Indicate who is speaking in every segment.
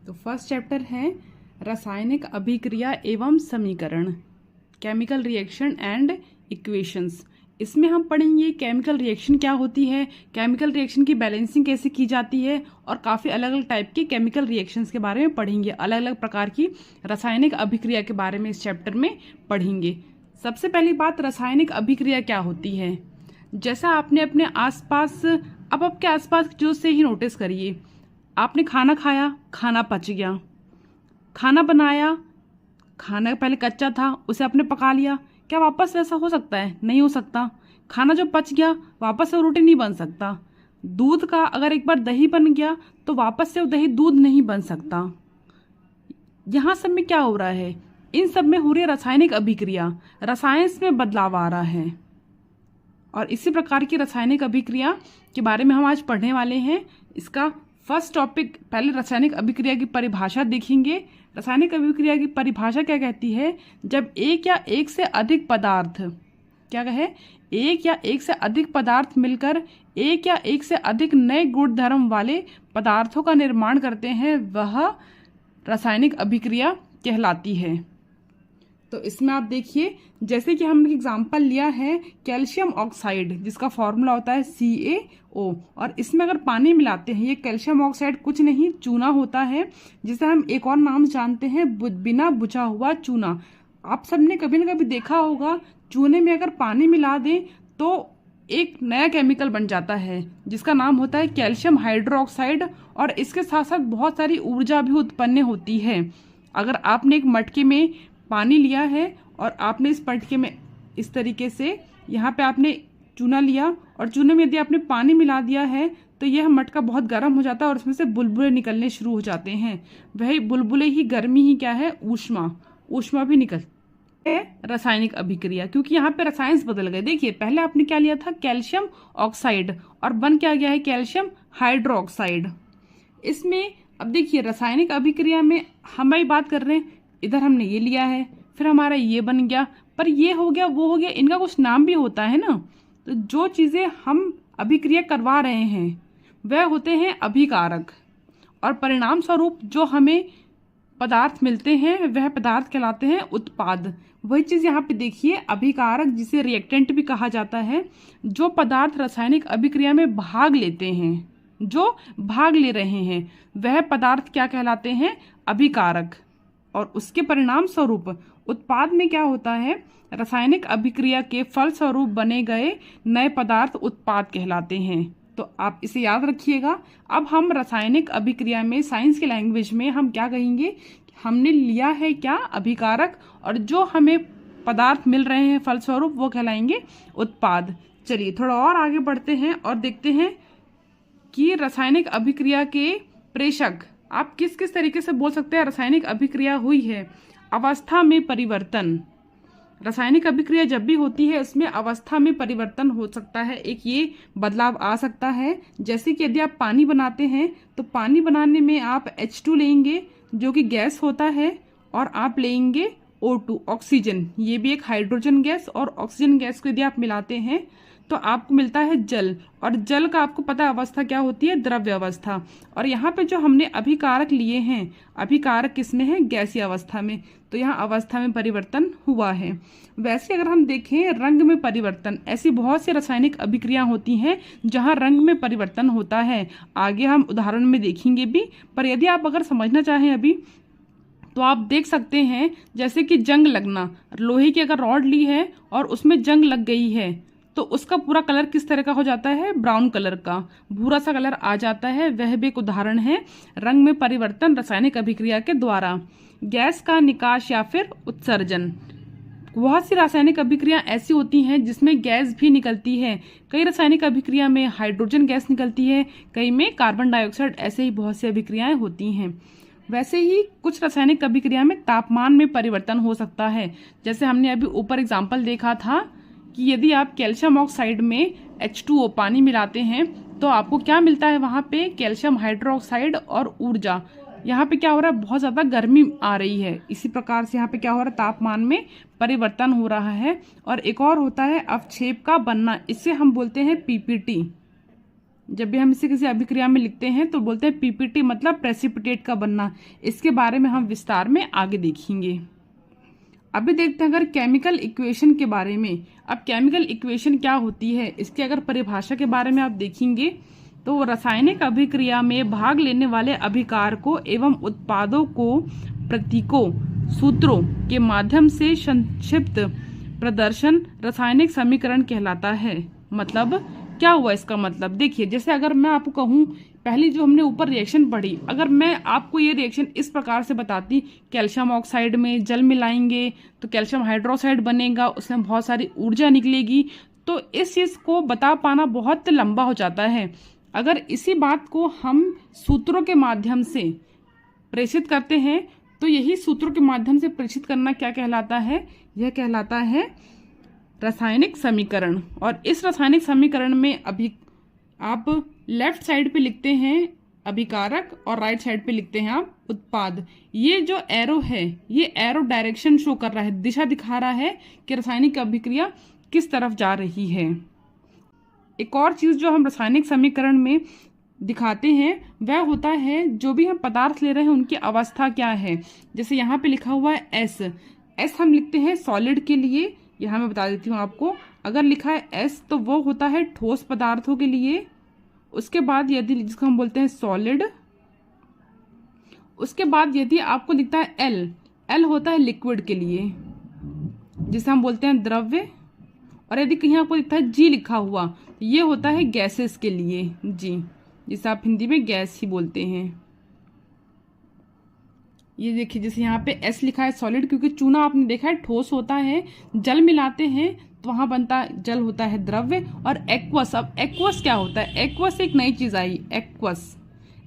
Speaker 1: तो first chapter है रासायनिक अभिक्रिया एवं समीकरण, केमिकल रिएक्शन एंड इक्वेशंस। इसमें हम पढ़ेंगे केमिकल रिएक्शन क्या होती है, केमिकल रिएक्शन की बैलेंसिंग कैसे की जाती है और काफ़ी अलग अलग टाइप के केमिकल रिएक्शंस के बारे में पढ़ेंगे। अलग अलग प्रकार की रासायनिक अभिक्रिया के बारे में इस चैप्टर में पढ़ेंगे। सबसे पहली बात, रासायनिक अभिक्रिया क्या होती है। जैसा आपने अपने आसपास, अब आपके आसपास जो से ही नोटिस करिए, आपने खाना खाया, खाना पच गया, खाना बनाया, खाना पहले कच्चा था उसे आपने पका लिया, क्या वापस वैसा हो सकता है? नहीं हो सकता। खाना जो पच गया वापस से रोटी नहीं बन सकता। दूध का अगर एक बार दही बन गया तो वापस से वो दही दूध नहीं बन सकता। यहाँ सब में क्या हो रहा है? इन सब में हो रही है रासायनिक अभिक्रिया, रसायन में बदलाव आ रहा है। और इसी प्रकार की रासायनिक अभिक्रिया के बारे में हम आज पढ़ने वाले हैं। इसका फर्स्ट टॉपिक, पहले रासायनिक अभिक्रिया की परिभाषा देखेंगे। रासायनिक अभिक्रिया की परिभाषा क्या कहती है? जब एक या एक से अधिक पदार्थ, क्या कहे, एक या एक से अधिक पदार्थ मिलकर एक या एक से अधिक नए गुणधर्म वाले पदार्थों का निर्माण करते हैं, वह रासायनिक अभिक्रिया कहलाती है। तो इसमें आप देखिए, जैसे कि हमने एग्जाम्पल लिया है कैल्शियम ऑक्साइड, जिसका फॉर्मूला होता है CaO, और इसमें अगर पानी मिलाते हैं, ये कैल्शियम ऑक्साइड कुछ नहीं चूना होता है, जिसे हम एक और नाम जानते हैं बिना बुझा हुआ चूना। आप सबने कभी ना कभी देखा होगा, चूने में अगर पानी मिला दें तो एक नया केमिकल बन जाता है जिसका नाम होता है कैल्शियम हाइड्रोक्साइड, और इसके साथ साथ बहुत सारी ऊर्जा भी उत्पन्न होती है। अगर आपने एक मटके में पानी लिया है और आपने इस मटके में इस तरीके से, यहाँ पे आपने चूना लिया और चूने में यदि आपने पानी मिला दिया है तो यह मटका बहुत गर्म हो जाता है और उसमें से बुलबुले निकलने शुरू हो जाते हैं। वही बुलबुले ही गर्मी ही क्या है? ऊष्मा भी निकलती है। रासायनिक अभिक्रिया, क्योंकि यहाँ पे रसायन बदल गए। देखिए, पहले आपने क्या लिया था? कैल्शियम ऑक्साइड, और बन क्या गया है? Calcium hydroxide. इसमें अब देखिए, रासायनिक अभिक्रिया में हम भाई बात कर रहे हैं, इधर हमने ये लिया है, फिर हमारा ये बन गया, पर ये हो गया, वो हो गया, इनका कुछ नाम भी होता है ना। तो जो चीजें हम अभिक्रिया करवा रहे हैं वह होते हैं अभिकारक, और परिणाम स्वरूप जो हमें पदार्थ मिलते हैं वह पदार्थ कहलाते हैं उत्पाद। वही चीज यहाँ पे देखिए, अभिकारक जिसे रिएक्टेंट भी कहा जाता है, जो पदार्थ रासायनिक अभिक्रिया में भाग लेते हैं, जो भाग ले रहे हैं, वह पदार्थ क्या कहलाते हैं? अभिकारक। और उसके परिणाम स्वरूप उत्पाद में क्या होता है? रासायनिक अभिक्रिया के फल स्वरूप बने गए नए पदार्थ उत्पाद कहलाते हैं। तो आप इसे याद रखिएगा। अब हम रासायनिक अभिक्रिया में, साइंस की लैंग्वेज में हम क्या कहेंगे? हमने लिया है क्या? अभिकारक, और जो हमें पदार्थ मिल रहे हैं फल स्वरूप वो कहलाएंगे उत्पाद। चलिए थोड़ा और आगे बढ़ते हैं और देखते हैं कि रासायनिक अभिक्रिया के प्रेषक आप किस किस तरीके से बोल सकते हैं रासायनिक अभिक्रिया हुई है। अवस्था में परिवर्तन, रासायनिक अभिक्रिया जब भी होती है उसमें अवस्था में परिवर्तन हो सकता है, एक ये बदलाव आ सकता है। जैसे कि यदि आप पानी बनाते हैं तो पानी बनाने में आप H2 लेंगे जो कि गैस होता है, और आप लेंगे O2 ऑक्सीजन, ये भी एक हाइड्रोजन गैस, और ऑक्सीजन गैस को यदि आप मिलाते हैं तो आपको मिलता है जल, और जल का आपको पता है अवस्था क्या होती है? द्रव्य अवस्था। और यहाँ पे जो हमने अभिकारक लिए हैं, अभिकारक किसमें है? गैसीय अवस्था में, तो यहाँ अवस्था में परिवर्तन हुआ है। वैसे अगर हम देखें रंग में परिवर्तन, ऐसी बहुत सी रासायनिक अभिक्रिया होती हैं जहाँ रंग में परिवर्तन होता है। आगे हम उदाहरण में देखेंगे भी, पर यदि आप अगर समझना चाहें अभी तो आप देख सकते हैं, जैसे कि जंग लगना, लोहे की अगर रॉड ली है और उसमें जंग लग गई है तो उसका पूरा कलर किस तरह का हो जाता है? ब्राउन कलर का, भूरा सा कलर आ जाता है। वह भी एक उदाहरण है रंग में परिवर्तन रासायनिक अभिक्रिया के द्वारा। गैस का निकास या फिर उत्सर्जन, बहुत सी रासायनिक अभिक्रिया ऐसी होती हैं जिसमें गैस भी निकलती है। कई रासायनिक अभिक्रिया में हाइड्रोजन गैस निकलती है, कई में कार्बन डाइऑक्साइड, ऐसे ही बहुत सी अभिक्रियाएं होती हैं। वैसे ही कुछ रासायनिक अभिक्रिया में तापमान में परिवर्तन हो सकता है। जैसे हमने अभी ऊपर एग्जाम्पल देखा था कि यदि आप कैल्शियम ऑक्साइड में H2O पानी मिलाते हैं तो आपको क्या मिलता है? वहाँ पे कैल्शियम हाइड्रोक्साइड और ऊर्जा। यहाँ पे क्या हो रहा है? बहुत ज़्यादा गर्मी आ रही है। इसी प्रकार से यहाँ पे क्या हो रहा है? तापमान में परिवर्तन हो रहा है। और एक और होता है अवक्षेप का बनना, इससे हम बोलते हैं PPT। जब भी हम इसे किसी अभिक्रिया में लिखते हैं तो बोलते हैं पीपीटी, मतलब प्रेसिपिटेट का बनना। इसके बारे में हम विस्तार में आगे देखेंगे। अभी देखते हैं अगर केमिकल इक्वेशन के बारे में। अब केमिकल इक्वेशन क्या होती है, इसके अगर परिभाषा के बारे में आप देखेंगे तो रासायनिक अभिक्रिया में भाग लेने वाले अभिकारकों एवं उत्पादों को प्रतीकों, सूत्रों के माध्यम से संक्षिप्त प्रदर्शन रासायनिक समीकरण कहलाता है। मतलब क्या हुआ इसका मतलब, देखिए जैसे अगर मैं आपको कहूँ, पहली जो हमने ऊपर रिएक्शन पढ़ी, अगर मैं आपको ये रिएक्शन इस प्रकार से बताती, कैल्शियम ऑक्साइड में जल मिलाएंगे तो कैल्शियम हाइड्रोक्साइड बनेगा, उसमें बहुत सारी ऊर्जा निकलेगी, तो इस चीज़ को बता पाना बहुत लंबा हो जाता है। अगर इसी बात को हम सूत्रों के माध्यम से प्रेषित करते हैं तो यही सूत्रों के माध्यम से प्रेषित करना क्या कहलाता है, यह कहलाता है रासायनिक समीकरण। और इस रासायनिक समीकरण में अभी आप लेफ्ट साइड पे लिखते हैं अभिकारक और राइट साइड पे लिखते हैं आप उत्पाद। ये जो एरो है, ये एरो डायरेक्शन शो कर रहा है, दिशा दिखा रहा है कि रासायनिक अभिक्रिया किस तरफ जा रही है। एक और चीज़ जो हम रासायनिक समीकरण में दिखाते हैं वह होता है जो भी हम पदार्थ ले रहे हैं उनकी अवस्था क्या है। जैसे यहाँ पे लिखा हुआ है एस हम लिखते हैं सॉलिड के लिए, यहाँ मैं बता देती हूँ आपको। अगर लिखा है एस तो वो होता है ठोस पदार्थों के लिए। उसके बाद यदि, जिसको हम बोलते हैं सॉलिड, उसके बाद यदि आपको लिखता है एल होता है लिक्विड के लिए, जिसे हम बोलते हैं द्रव्य। और यदि कहीं आपको लिखता है जी लिखा हुआ, ये होता है गैसेस के लिए, जी, जिसे आप हिंदी में गैस ही बोलते हैं। ये देखिए जैसे यहाँ पे एस लिखा है सॉलिड, क्योंकि चूना आपने देखा है ठोस होता है, जल मिलाते हैं तो वहां बनता जल होता है द्रव्य। और एक्वस, अब एक्वस क्या होता है, एक्वस एक नई चीज आई,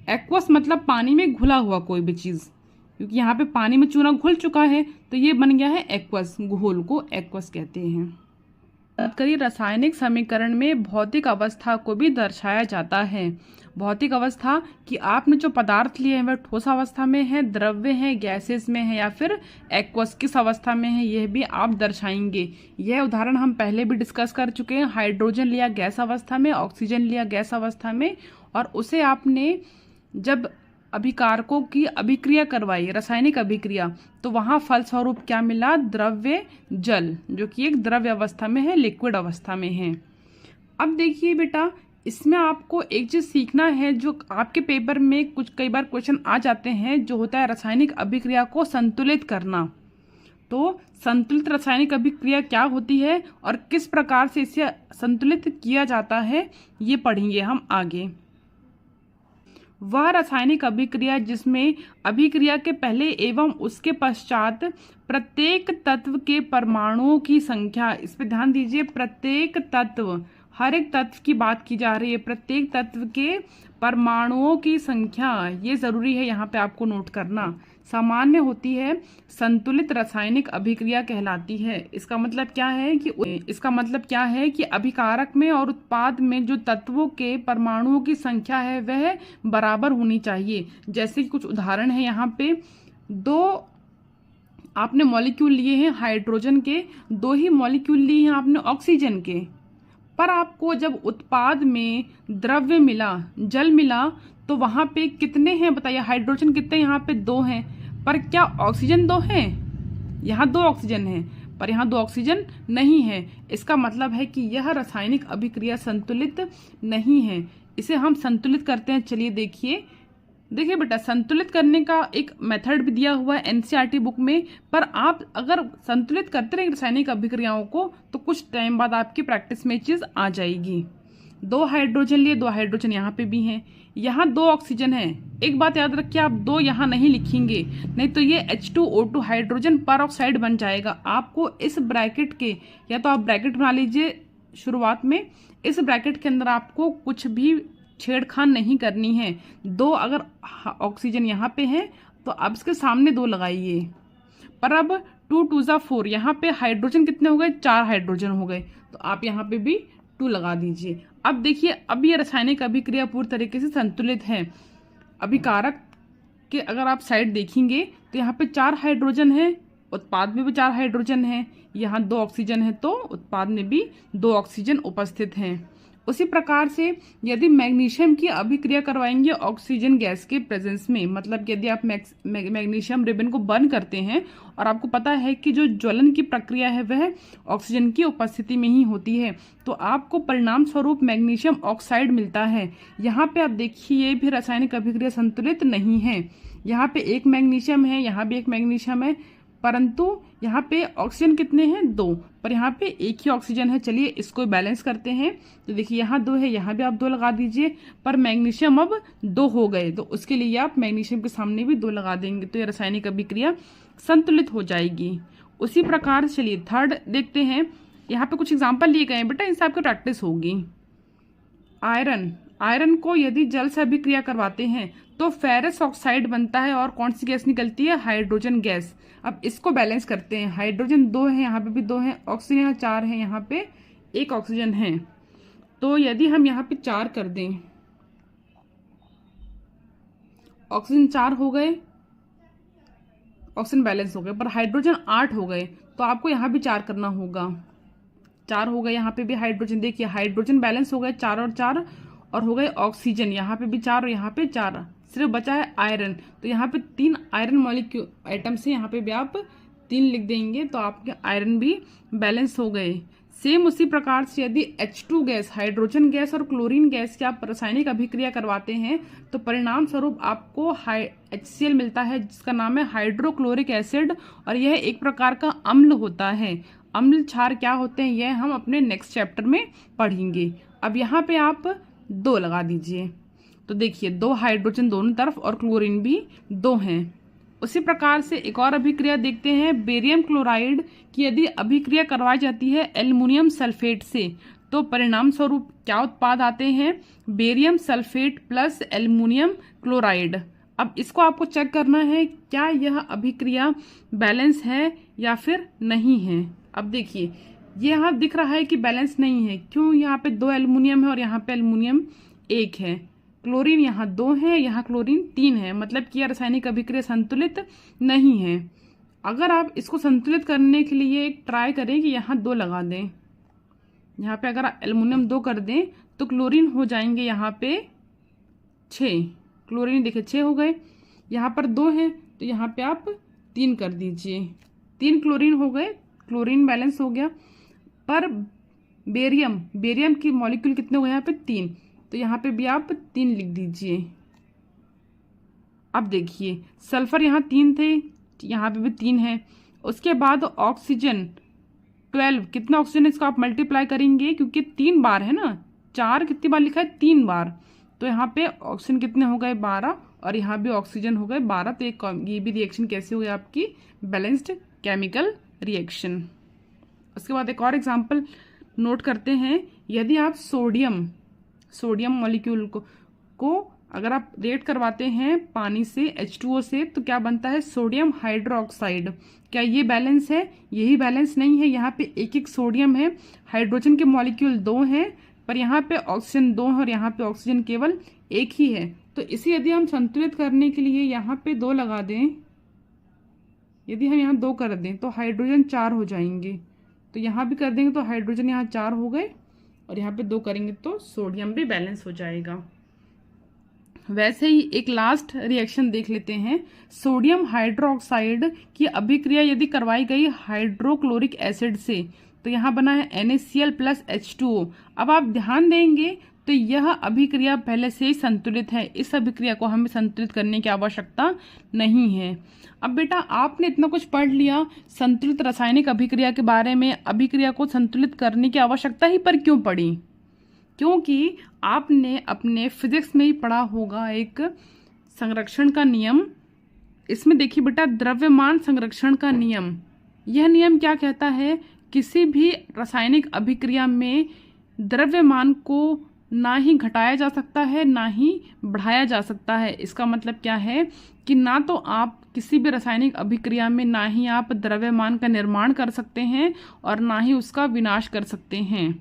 Speaker 1: एक्वस मतलब पानी में घुला हुआ कोई भी चीज, क्योंकि यहाँ पे पानी में चूना घुल चुका है तो ये बन गया है एक्वस, घोल को एक्वस कहते हैं। बात करिए रासायनिक समीकरण में भौतिक अवस्था को भी दर्शाया जाता है। भौतिक अवस्था कि आपने जो पदार्थ लिए हैं वह ठोस अवस्था में है, द्रव्य है, गैसेस में है, या फिर एक्वस किस अवस्था में है, यह भी आप दर्शाएंगे। यह उदाहरण हम पहले भी डिस्कस कर चुके हैं। हाइड्रोजन लिया गैस अवस्था में, ऑक्सीजन लिया गैस अवस्था में, और उसे आपने जब अभिकारकों की अभिक्रिया करवाई, रासायनिक अभिक्रिया, तो वहां फलस्वरूप क्या मिला, द्रव्य जल, जो कि एक द्रव्य अवस्था में है, लिक्विड अवस्था में है। अब देखिए बेटा, इसमें आपको एक चीज सीखना है जो आपके पेपर में कई बार क्वेश्चन आ जाते हैं, जो होता है रासायनिक अभिक्रिया को संतुलित करना। तो संतुलित रासायनिक अभिक्रिया क्या होती है और किस प्रकार से इसे संतुलित किया जाता है, ये पढ़ेंगे हम आगे। वह रासायनिक अभिक्रिया जिसमें अभिक्रिया के पहले एवं उसके पश्चात प्रत्येक तत्व के परमाणुओं की संख्या, इस पे ध्यान दीजिए, प्रत्येक तत्व, हर एक तत्व की बात की जा रही है, प्रत्येक तत्व के परमाणुओं की संख्या, ये जरूरी है यहाँ पे आपको नोट करना, सामान्य होती है, संतुलित रासायनिक अभिक्रिया कहलाती है। इसका मतलब क्या है कि अभिकारक में और उत्पाद में जो तत्वों के परमाणुओं की संख्या है वह बराबर होनी चाहिए। जैसे कि कुछ उदाहरण है यहाँ पे, दो आपने मॉलिक्यूल लिए हैं हाइड्रोजन के, दो ही मॉलिक्यूल लिए हैं आपने ऑक्सीजन के, पर आपको जब उत्पाद में द्रव्य मिला, जल मिला, तो वहां पे कितने हैं बताइए, हाइड्रोजन कितने, यहाँ पे 2 हैं, पर क्या ऑक्सीजन 2 हैं? यहाँ 2 ऑक्सीजन हैं पर यहाँ 2 ऑक्सीजन नहीं है। इसका मतलब है कि यह रासायनिक अभिक्रिया संतुलित नहीं है। इसे हम संतुलित करते हैं। चलिए देखिए बेटा, संतुलित करने का एक मेथड भी दिया हुआ है एनसीईआरटी बुक में, पर आप अगर संतुलित करते रहे रासायनिक अभिक्रियाओं को तो कुछ टाइम बाद आपकी प्रैक्टिस में चीज आ जाएगी। 2 हाइड्रोजन लिए, 2 हाइड्रोजन यहाँ पे भी हैं, यहाँ 2 ऑक्सीजन है। एक बात याद रखिए, आप 2 यहाँ नहीं लिखेंगे, नहीं तो ये H2O2 हाइड्रोजन पर ऑक्साइड बन जाएगा। आपको इस ब्रैकेट के, या तो आप ब्रैकेट बना लीजिए शुरुआत में, इस ब्रैकेट के अंदर आपको कुछ भी छेड़खान नहीं करनी है। 2 अगर ऑक्सीजन यहाँ पे है तो आप इसके सामने 2 लगाइए, पर अब 2 2 जा 4, यहाँ पे हाइड्रोजन कितने हो गए, 4 हाइड्रोजन हो गए, तो आप यहाँ पे भी 2 लगा दीजिए। अब देखिए, अब ये रासायनिक अभिक्रिया पूरी तरीके से संतुलित है। अभिकारक के अगर आप साइड देखेंगे तो यहाँ पे 4 हाइड्रोजन है, उत्पाद में भी 4 हाइड्रोजन है, यहाँ 2 ऑक्सीजन है तो उत्पाद में भी 2 ऑक्सीजन उपस्थित हैं। उसी प्रकार से यदि मैग्नीशियम की अभिक्रिया करवाएंगे ऑक्सीजन गैस के प्रेजेंस में, मतलब यदि आप मैग्नीशियम रिबन को बर्न करते हैं और आपको पता है कि जो ज्वलन की प्रक्रिया है वह ऑक्सीजन की उपस्थिति में ही होती है, तो आपको परिणाम स्वरूप मैग्नीशियम ऑक्साइड मिलता है। यहाँ पे आप देखिए ये भी रासायनिक अभिक्रिया संतुलित नहीं है। यहाँ पे एक मैग्नीशियम है, यहाँ भी एक मैग्नीशियम है, परंतु यहाँ पे ऑक्सीजन कितने हैं? 2, पर यहाँ पे एक ही ऑक्सीजन है। चलिए इसको बैलेंस करते हैं। तो देखिए यहाँ 2 है, यहाँ भी आप 2 लगा दीजिए, पर मैग्नीशियम अब 2 हो गए, तो उसके लिए आप मैग्नीशियम के सामने भी 2 लगा देंगे, तो ये रासायनिक अभिक्रिया संतुलित हो जाएगी। उसी प्रकार चलिए थर्ड देखते हैं। यहाँ पे कुछ एग्जाम्पल लिए गए हैं बेटा, इनसे आपकी प्रैक्टिस होगी। आयरन को यदि जल से अभिक्रिया करवाते हैं तो फेरस ऑक्साइड बनता है और कौन सी गैस निकलती है? Hydrogen gas. अब इसको बैलेंस करते हैं। हाइड्रोजन 2 है, यहाँ पे भी 2 है, ऑक्सीजन यहाँ 4 है, यहाँ पे 1 ऑक्सीजन है। तो यदि हम यहाँ पे 4 कर दें, ऑक्सीजन 4 हो गए, ऑक्सीजन बैलेंस हो गए, पर हाइड्रोजन 8 हो गए, तो आपको यहाँ भी 4 करना होगा। 4 हो गए, यहाँ पे भी हाइड्रोजन, देखिए हाइड्रोजन बैलेंस हो गए 4 और 4, और हो गए ऑक्सीजन, यहाँ पे भी 4 और यहाँ पे 4, सिर्फ बचा है आयरन। तो यहाँ पे 3 आयरन मॉलिक्यूल आइटम से यहाँ पे भी आप 3 लिख देंगे, तो आपके आयरन भी बैलेंस हो गए। सेम उसी प्रकार से यदि H2 गैस, हाइड्रोजन गैस और क्लोरीन गैस की आप रासायनिक अभिक्रिया करवाते हैं तो परिणाम स्वरूप आपको HCl मिलता है, जिसका नाम है हाइड्रोक्लोरिक एसिड, और यह एक प्रकार का अम्ल होता है। अम्ल क्षार क्या होते हैं यह हम अपने नेक्स्ट चैप्टर में पढ़ेंगे। अब यहाँ पे आप 2 लगा दीजिए, तो देखिए 2 हाइड्रोजन दोनों तरफ और क्लोरीन भी 2 हैं। उसी प्रकार से एक और अभिक्रिया देखते हैं। बेरियम क्लोराइड की यदि अभिक्रिया करवाई जाती है एल्युमिनियम सल्फेट से तो परिणाम स्वरूप क्या उत्पाद आते हैं? Barium sulphate plus aluminium chloride. अब इसको आपको चेक करना है क्या यह अभिक्रिया बैलेंस है या फिर नहीं है। अब देखिए ये यहाँ दिख रहा है कि बैलेंस नहीं है, क्यों? यहाँ पे 2 एल्युमिनियम है और यहाँ पे एल्युमिनियम 1 है, क्लोरीन यहाँ 2 है, यहाँ क्लोरीन 3 है, मतलब कि यह रासायनिक अभिक्रिया संतुलित नहीं है। अगर आप इसको संतुलित करने के लिए एक ट्राई करें कि यहाँ 2 लगा दें, यहाँ पे अगर एल्युमिनियम 2 कर दें तो क्लोरीन हो जाएंगे यहाँ पे 6, क्लोरीन देखिए 6 हो गए, यहाँ पर 2 है तो यहाँ पे आप 3 कर दीजिए, 3 क्लोरीन हो गए, क्लोरीन बैलेंस हो गया। पर बेरियम की मॉलिक्यूल कितने हो गए? यहाँ पे 3, तो यहाँ पे भी आप 3 लिख दीजिए। अब देखिए सल्फर यहाँ 3 थे, यहाँ पे भी 3 है। उसके बाद ऑक्सीजन 12, कितना ऑक्सीजन है इसको आप मल्टीप्लाई करेंगे, क्योंकि 3 बार है ना, 4 कितनी बार लिखा है? 3 बार, तो यहाँ पे ऑक्सीजन कितने हो गए? 12, और यहाँ भी ऑक्सीजन हो गए 12। तो ये भी रिएक्शन कैसे हो गई आपकी? Balanced chemical reaction. उसके बाद एक और एग्जाम्पल नोट करते हैं। यदि आप सोडियम मॉलिक्यूल को अगर आप रिएक्ट करवाते हैं पानी से H2O से तो क्या बनता है? Sodium hydroxide. क्या ये बैलेंस है? यही बैलेंस नहीं है। यहाँ पे एक सोडियम है, हाइड्रोजन के मॉलिक्यूल 2 हैं, पर यहाँ पे ऑक्सीजन 2 है और यहाँ पे ऑक्सीजन केवल 1 ही है। तो इसे यदि हम संतुलित करने के लिए यहाँ पे 2 लगा दें, यदि हम यहाँ 2 कर दें तो हाइड्रोजन 4 हो जाएंगे, तो यहाँ भी कर देंगे तो हाइड्रोजन यहाँ 4 हो गए, और यहाँ पे 2 करेंगे तो सोडियम भी बैलेंस हो जाएगा। वैसे ही एक लास्ट रिएक्शन देख लेते हैं। सोडियम हाइड्रोक्साइड की अभिक्रिया यदि करवाई गई हाइड्रोक्लोरिक एसिड से तो यहाँ बना है NaCl प्लस H2O। अब आप ध्यान देंगे तो यह अभिक्रिया पहले से ही संतुलित है, इस अभिक्रिया को हमें संतुलित करने की आवश्यकता नहीं है। अब बेटा आपने इतना कुछ पढ़ लिया संतुलित रासायनिक अभिक्रिया के बारे में, अभिक्रिया को संतुलित करने की आवश्यकता ही पर क्यों पड़ी? क्योंकि आपने अपने फिजिक्स में ही पढ़ा होगा एक संरक्षण का नियम। इसमें देखिए बेटा द्रव्यमान संरक्षण का नियम, यह नियम क्या कहता है? किसी भी रासायनिक अभिक्रिया में द्रव्यमान को ना ही घटाया जा सकता है ना ही बढ़ाया जा सकता है। इसका मतलब क्या है कि ना तो आप किसी भी रासायनिक अभिक्रिया में ना ही आप द्रव्यमान का निर्माण कर सकते हैं और ना ही उसका विनाश कर सकते हैं।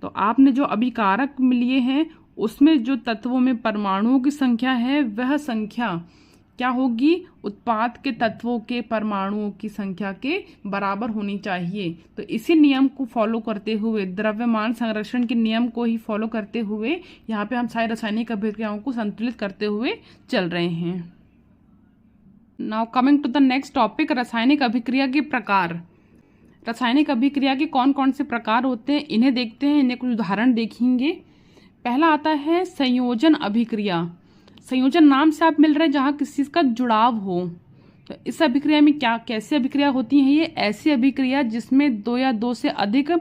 Speaker 1: तो आपने जो अभिकारक लिए हैं उसमें जो तत्वों में परमाणुओं की संख्या है वह संख्या क्या होगी, उत्पाद के तत्वों के परमाणुओं की संख्या के बराबर होनी चाहिए। तो इसी नियम को फॉलो करते हुए, द्रव्यमान संरक्षण के नियम को ही फॉलो करते हुए यहाँ पे हम सारी रासायनिक अभिक्रियाओं को संतुलित करते हुए चल रहे हैं। Now coming to the next topic, रासायनिक अभिक्रिया के प्रकार। रासायनिक अभिक्रिया के कौन कौन से प्रकार होते हैं इन्हें देखते हैं, इन्हें कुछ उदाहरण देखेंगे। पहला आता है संयोजन अभिक्रिया। संयोजन नाम से आप मिल रहे हैं जहाँ किसी चीज़ का जुड़ाव हो। तो इस अभिक्रिया में क्या कैसे अभिक्रिया होती है, ये ऐसी अभिक्रिया जिसमें दो या दो से अधिक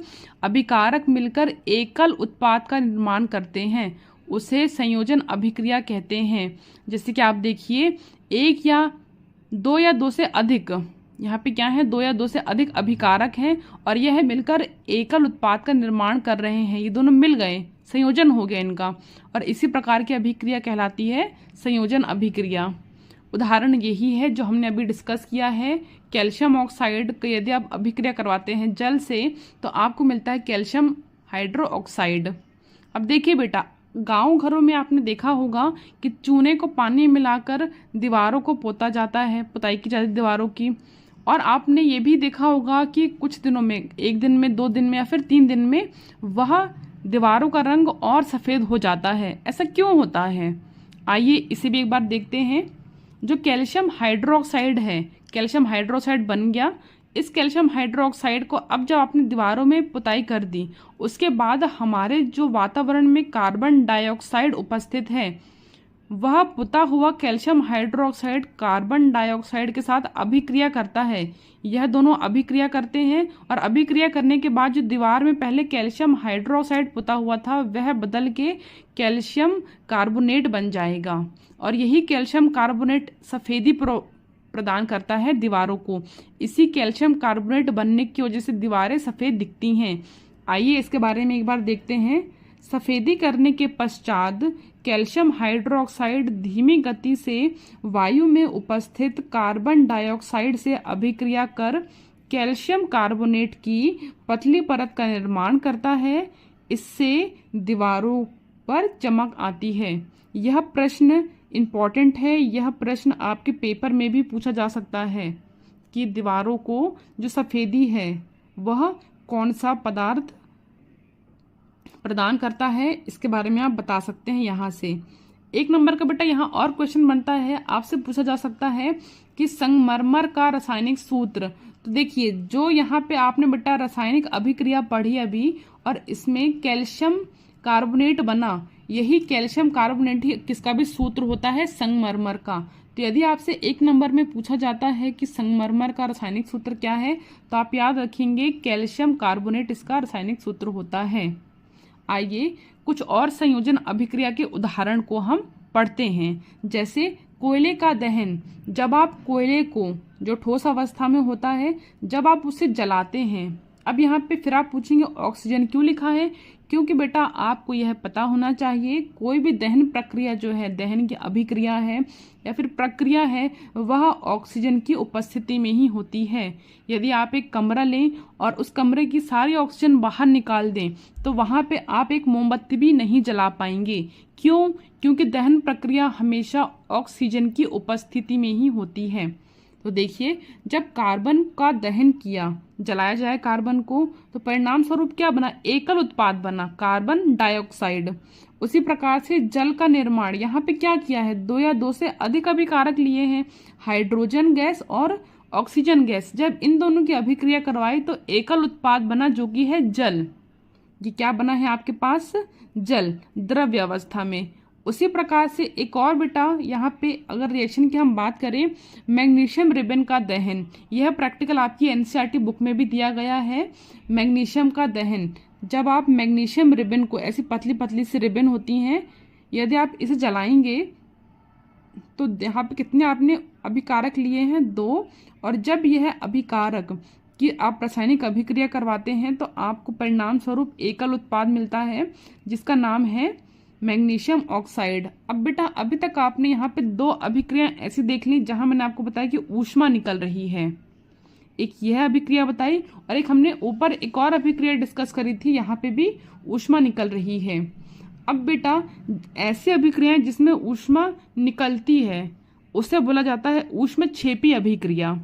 Speaker 1: अभिकारक मिलकर एकल उत्पाद का निर्माण करते हैं, उसे संयोजन अभिक्रिया कहते हैं। जैसे कि आप देखिए, एक या दो से अधिक, यहाँ पे क्या है, दो या दो से अधिक अभिकारक हैं और यह मिलकर एकल उत्पाद का निर्माण कर रहे हैं। ये दोनों मिल गए, संयोजन हो गया इनका, और इसी प्रकार की अभिक्रिया कहलाती है संयोजन अभिक्रिया। उदाहरण यही है जो हमने अभी डिस्कस किया है। कैल्शियम ऑक्साइड को यदि आप अभिक्रिया करवाते हैं जल से तो आपको मिलता है कैल्शियम हाइड्रो ऑक्साइड। अब देखिए बेटा, गांव घरों में आपने देखा होगा कि चूने को पानी मिलाकर दीवारों को पोता जाता है, पुताई की जाती है दीवारों की। और आपने ये भी देखा होगा कि कुछ दिनों में, एक दिन में, 2 दिन में या फिर 3 दिन में वह दीवारों का रंग और सफ़ेद हो जाता है। ऐसा क्यों होता है, आइए इसे भी एक बार देखते हैं। जो कैल्शियम हाइड्रोक्साइड है, कैल्शियम हाइड्रोक्साइड बन गया। इस कैल्शियम हाइड्रोक्साइड को अब जब आपने दीवारों में पुताई कर दी, उसके बाद हमारे जो वातावरण में कार्बन डाइऑक्साइड उपस्थित है, वह पुता हुआ कैल्शियम हाइड्रोक्साइड कार्बन डाइऑक्साइड के साथ अभिक्रिया करता है। यह दोनों अभिक्रिया करते हैं और अभिक्रिया करने के बाद जो दीवार में पहले कैल्शियम हाइड्रोक्साइड पुता हुआ था वह बदल के कैल्शियम कार्बोनेट बन जाएगा, और यही कैल्शियम कार्बोनेट सफ़ेदी प्रदान करता है दीवारों को। इसी कैल्शियम कार्बोनेट बनने की वजह से दीवारें सफ़ेद दिखती हैं। आइए इसके बारे में एक बार देखते हैं। सफ़ेदी करने के पश्चात कैल्शियम हाइड्रोक्साइड धीमी गति से वायु में उपस्थित कार्बन डाइऑक्साइड से अभिक्रिया कर कैल्शियम कार्बोनेट की पतली परत का निर्माण करता है। इससे दीवारों पर चमक आती है। यह प्रश्न इम्पॉर्टेंट है, यह प्रश्न आपके पेपर में भी पूछा जा सकता है कि दीवारों को जो सफ़ेदी है वह कौन सा पदार्थ प्रदान करता है, इसके बारे में आप बता सकते हैं यहाँ से। 1 नंबर का बेटा यहाँ और क्वेश्चन बनता है, आपसे पूछा जा सकता है कि संगमरमर का रासायनिक सूत्र। तो देखिए, जो यहाँ पे आपने बेटा रासायनिक अभिक्रिया पढ़ी अभी और इसमें कैल्शियम कार्बोनेट बना, यही कैल्शियम कार्बोनेट ही किसका भी सूत्र होता है, संगमरमर का। तो यदि आपसे 1 नंबर में पूछा जाता है कि संगमरमर का रासायनिक सूत्र क्या है, तो आप याद रखेंगे कैल्शियम कार्बोनेट इसका रासायनिक सूत्र होता है। आइए कुछ और संयोजन अभिक्रिया के उदाहरण को हम पढ़ते हैं। जैसे कोयले का दहन, जब आप कोयले को, जो ठोस अवस्था में होता है, जब आप उसे जलाते हैं। अब यहाँ पे फिर आप पूछेंगे ऑक्सीजन क्यों लिखा है, क्योंकि बेटा आपको यह पता होना चाहिए कोई भी दहन प्रक्रिया जो है, दहन की अभिक्रिया है या फिर प्रक्रिया है, वह ऑक्सीजन की उपस्थिति में ही होती है। यदि आप एक कमरा लें और उस कमरे की सारी ऑक्सीजन बाहर निकाल दें तो वहाँ पे आप एक मोमबत्ती भी नहीं जला पाएंगे। क्यों? क्योंकि दहन प्रक्रिया हमेशा ऑक्सीजन की उपस्थिति में ही होती है। तो देखिए, जब कार्बन का दहन किया, जलाया जाए कार्बन को, तो परिणाम स्वरूप क्या बना, एकल उत्पाद बना, कार्बन डाइऑक्साइड। उसी प्रकार से जल का निर्माण, यहाँ पे क्या किया है, 2 या 2 से अधिक अभिकारक लिए हैं, हाइड्रोजन गैस और ऑक्सीजन गैस। जब इन दोनों की अभिक्रिया करवाई तो एकल उत्पाद बना जो कि है जल। ये क्या बना है आपके पास, जल, द्रव्य अवस्था में। उसी प्रकार से एक और बेटा यहाँ पे अगर रिएक्शन की हम बात करें, मैग्नीशियम रिबन का दहन, यह प्रैक्टिकल आपकी एनसीईआरटी बुक में भी दिया गया है। मैग्नीशियम का दहन, जब आप मैग्नीशियम रिबन को, ऐसी पतली पतली सी रिबन होती हैं, यदि आप इसे जलाएंगे तो यहाँ पे कितने आपने अभिकारक लिए हैं, 2। और जब यह अभिकारक कि आप रासायनिक अभिक्रिया करवाते हैं तो आपको परिणाम स्वरूप एकल उत्पाद मिलता है जिसका नाम है मैग्नीशियम ऑक्साइड। अब बेटा अभी तक आपने यहाँ पे 2 अभिक्रिया ऐसी देख ली जहां मैंने आपको बताया कि ऊष्मा निकल रही है। एक यह अभिक्रिया बताई और एक हमने ऊपर एक और अभिक्रिया डिस्कस करी थी, यहाँ पे भी ऊष्मा निकल रही है। अब बेटा ऐसी अभिक्रियाएं जिसमें ऊष्मा निकलती है उसे बोला जाता है ऊष्मक्षेपी अभिक्रिया।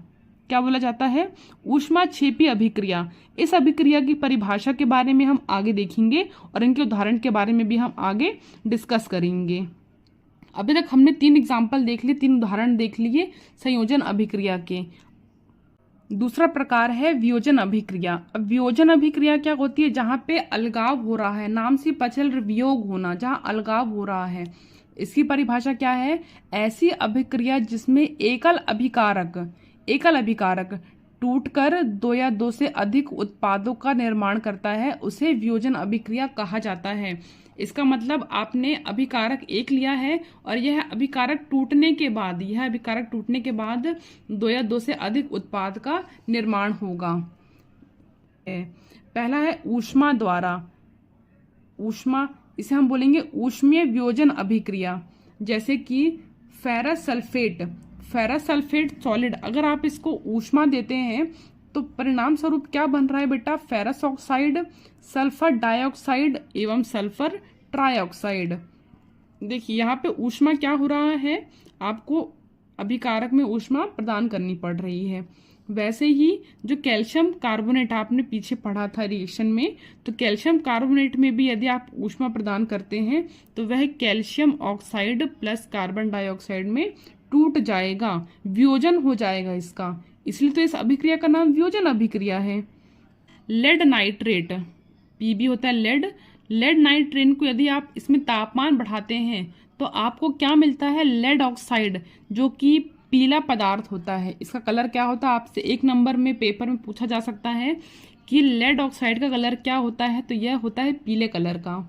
Speaker 1: क्या बोला जाता है? ऊष्माक्षेपी अभिक्रिया। इस अभिक्रिया की परिभाषा के बारे में हम आगे देखेंगे और इनके उदाहरण के बारे में भी हम आगे डिस्कस करेंगे। अभी तक हमने 3 एग्जाम्पल देख लिए, 3 उदाहरण देख लिए संयोजन अभिक्रिया के। दूसरा प्रकार है वियोजन अभिक्रिया। अब वियोजन अभिक्रिया क्या होती है? जहाँ पे अलगाव हो रहा है, नाम से पचल वियोग होना, जहाँ अलगाव हो रहा है। इसकी परिभाषा क्या है? ऐसी अभिक्रिया जिसमें एकल अभिकारक टूटकर 2 या 2 से अधिक उत्पादों का निर्माण करता है, उसे वियोजन अभिक्रिया कहा जाता है। इसका मतलब आपने अभिकारक एक लिया है और यह अभिकारक टूटने के बाद 2 या 2 से अधिक उत्पाद का निर्माण होगा। पहला है ऊष्मा द्वारा। इसे हम बोलेंगे ऊष्मीय वियोजन अभिक्रिया। जैसे कि फेरस सल्फेट सॉलिड, अगर आप इसको ऊष्मा देते हैं तो परिणाम स्वरूप क्या बन रहा है बेटा? फेरस ऑक्साइड, सल्फर डाइऑक्साइड एवं सल्फर ट्राइऑक्साइड। देखिए यहाँ पे ऊष्मा क्या हो रहा है? आपको अभिकारक में ऊष्मा प्रदान करनी पड़ रही है। वैसे ही जो कैल्शियम कार्बोनेट आपने पीछे पढ़ा था रिएक्शन में, तो कैल्शियम कार्बोनेट में भी यदि आप ऊष्मा प्रदान करते हैं तो वह calcium oxide plus carbon dioxide में टूट जाएगा, वियोजन हो जाएगा इसका। इसलिए तो इस अभिक्रिया का नाम वियोजन अभिक्रिया है। लेड नाइट्रेट, पीबी होता है लेड नाइट्रेट को यदि आप इसमें तापमान बढ़ाते हैं तो आपको क्या मिलता है? लेड ऑक्साइड, जो कि पीला पदार्थ होता है। इसका कलर क्या होता है? आपसे 1 नंबर में पेपर में पूछा जा सकता है कि लेड ऑक्साइड का कलर क्या होता है, तो यह होता है पीले कलर का।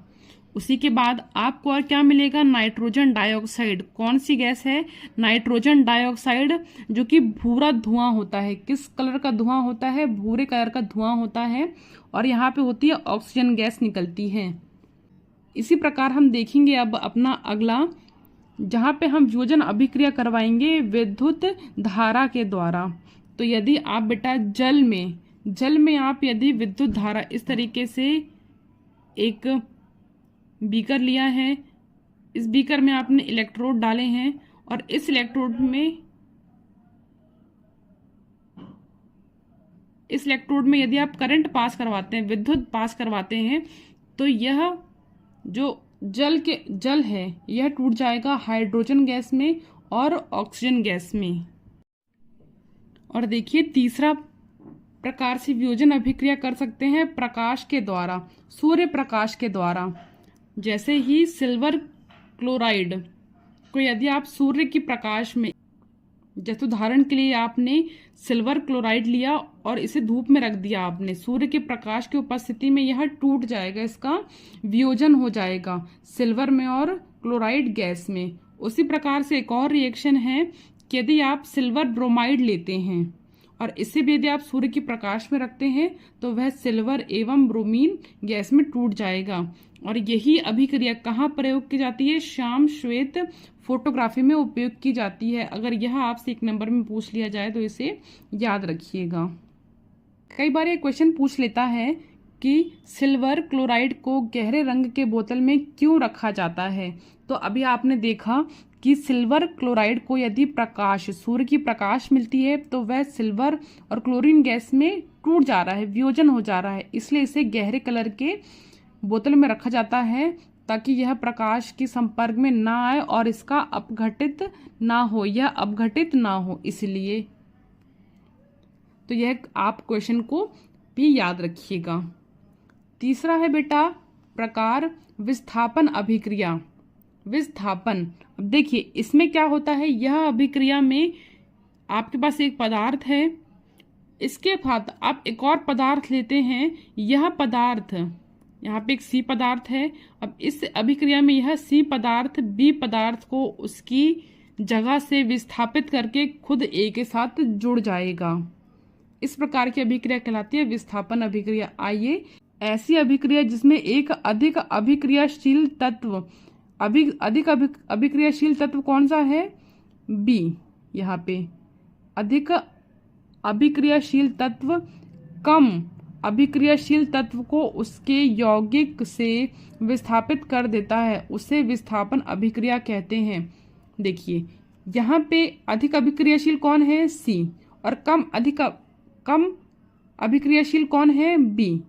Speaker 1: उसी के बाद आपको और क्या मिलेगा? Nitrogen dioxide. कौन सी गैस है? नाइट्रोजन डाइऑक्साइड, जो कि भूरा धुआं होता है। किस कलर का धुआं होता है? भूरे कलर का धुआं होता है और यहाँ पे होती है ऑक्सीजन गैस निकलती है। इसी प्रकार हम देखेंगे अब अपना अगला, जहाँ पे हम वियोजन अभिक्रिया करवाएंगे विद्युत धारा के द्वारा। तो यदि आप बेटा जल में आप यदि विद्युत धारा, इस तरीके से एक बीकर लिया है, इस बीकर में आपने इलेक्ट्रोड डाले हैं और इस इलेक्ट्रोड में यदि आप करंट पास करवाते हैं, विद्युत पास करवाते हैं, तो यह जो जल है यह टूट जाएगा हाइड्रोजन गैस में और ऑक्सीजन गैस में। और देखिए तीसरा प्रकार से वियोजन अभिक्रिया कर सकते हैं प्रकाश के द्वारा, सूर्य प्रकाश के द्वारा। जैसे ही सिल्वर क्लोराइड को यदि आप सूर्य की प्रकाश में, जैसे उदाहरण के लिए आपने सिल्वर क्लोराइड लिया और इसे धूप में रख दिया आपने, सूर्य के प्रकाश की उपस्थिति में यह टूट जाएगा, इसका वियोजन हो जाएगा सिल्वर में और क्लोराइड गैस में। उसी प्रकार से एक और रिएक्शन है कि यदि आप सिल्वर ब्रोमाइड लेते हैं और इसे भी यदि आप सूर्य की प्रकाश में रखते हैं तो वह सिल्वर एवं ब्रोमीन गैस में टूट जाएगा। और यही अभिक्रिया कहाँ प्रयोग की जाती है? श्याम श्वेत फोटोग्राफी में उपयोग की जाती है। अगर यह आपसे 1 नंबर में पूछ लिया जाए तो इसे याद रखिएगा। कई बार ये क्वेश्चन पूछ लेता है कि सिल्वर क्लोराइड को गहरे रंग के बोतल में क्यों रखा जाता है। तो अभी आपने देखा कि सिल्वर क्लोराइड को यदि प्रकाश, सूर्य की प्रकाश मिलती है तो वह सिल्वर और क्लोरीन गैस में टूट जा रहा है, वियोजन हो जा रहा है। इसलिए इसे गहरे कलर के बोतल में रखा जाता है ताकि यह प्रकाश के संपर्क में ना आए और इसका अपघटित ना हो, यह अपघटित ना हो। इसलिए तो यह आप क्वेश्चन को भी याद रखिएगा। तीसरा है बेटा प्रकार विस्थापन अभिक्रिया। विस्थापन, अब देखिए इसमें क्या होता है, यह अभिक्रिया में आपके पास एक पदार्थ है, इसके साथ आप एक और पदार्थ लेते हैं। यह पदार्थ, यहाँ पे एक सी पदार्थ है। अब इस अभिक्रिया में यह सी पदार्थ बी पदार्थ को उसकी जगह से विस्थापित करके खुद ए के साथ जुड़ जाएगा। इस प्रकार की अभिक्रिया कहलाती है विस्थापन अभिक्रिया। आइए, ऐसी अभिक्रिया जिसमें एक अधिक अभिक्रियाशील तत्व, अधिक अभिक्रियाशील तत्व कौन सा है? बी। यहाँ पे अधिक अभिक्रियाशील तत्व कम अभिक्रियाशील तत्व को उसके यौगिक से विस्थापित कर देता है, उसे विस्थापन अभिक्रिया कहते हैं। देखिए यहाँ पे अधिक अभिक्रियाशील कौन है? सी। और कम अभिक्रियाशील कौन है? बी।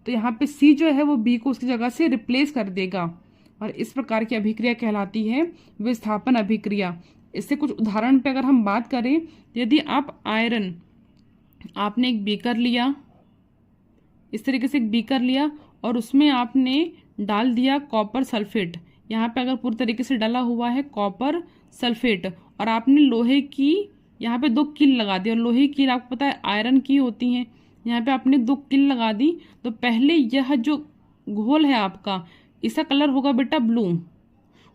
Speaker 1: तो यहाँ पे सी जो है वो बी को उसकी जगह से रिप्लेस कर देगा और इस प्रकार की अभिक्रिया कहलाती है विस्थापन अभिक्रिया। इससे कुछ उदाहरण पे अगर हम बात करें, यदि आप आयरन, आपने एक बीकर लिया, इस तरीके से एक बीकर लिया और उसमें आपने डाल दिया कॉपर सल्फेट। यहाँ पे अगर पूरी तरीके से डला हुआ है कॉपर सल्फेट और आपने लोहे की यहाँ पे 2 कील लगा दी, और लोहे की कील आपको पता है आयरन की होती हैं, यहाँ पे आपने 2 कील लगा दी, तो पहले यह जो घोल है आपका, इसका कलर होगा बेटा ब्लू,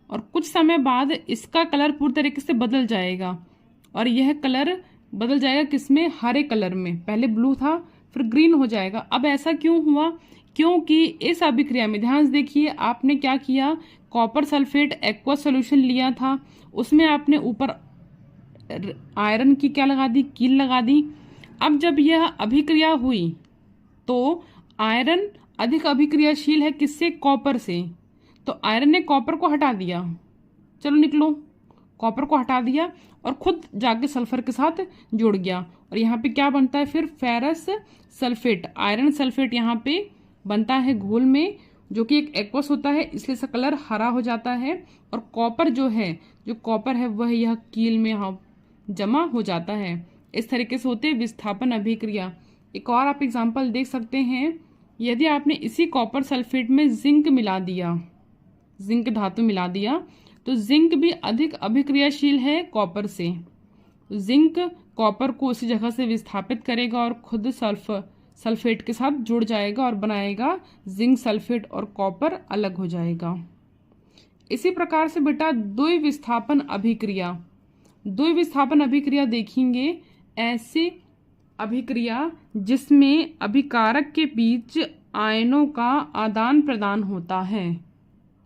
Speaker 1: और कुछ समय बाद इसका कलर पूरी तरीके से बदल जाएगा और यह कलर बदल जाएगा किसमें? हरे कलर में। पहले ब्लू था फिर ग्रीन हो जाएगा। अब ऐसा क्यों हुआ? क्योंकि इस अभिक्रिया में ध्यान से देखिए, आपने क्या किया, कॉपर सल्फेट एक्वा सॉल्यूशन लिया था, उसमें आपने ऊपर आयरन की क्या लगा दी? कील लगा दी। अब जब यह अभिक्रिया हुई तो आयरन अधिक अभिक्रियाशील है किससे? कॉपर से। तो आयरन ने कॉपर को हटा दिया, चलो निकलो, कॉपर को हटा दिया और खुद जाके सल्फर के साथ जुड़ गया, और यहाँ पे क्या बनता है फिर? फेरस सल्फेट, आयरन सल्फेट यहाँ पे बनता है घोल में, जो कि एक एक्वस होता है, इसलिए इसका कलर हरा हो जाता है, और कॉपर जो कॉपर है वह यह कील में यहाँ जमा हो जाता है। इस तरीके से होते विस्थापन अभिक्रिया। एक और आप एग्जाम्पल देख सकते हैं, यदि आपने इसी कॉपर सल्फेट में जिंक मिला दिया, जिंक धातु मिला दिया, तो जिंक भी अधिक अभिक्रियाशील है कॉपर से। जिंक कॉपर को उसी जगह से विस्थापित करेगा और खुद सल्फेट के साथ जुड़ जाएगा और बनाएगा जिंक सल्फेट, और कॉपर अलग हो जाएगा। इसी प्रकार से बेटा द्विविस्थापन अभिक्रिया देखेंगे, ऐसी अभिक्रिया जिसमें अभिकारक के बीच आयनों का आदान प्रदान होता है।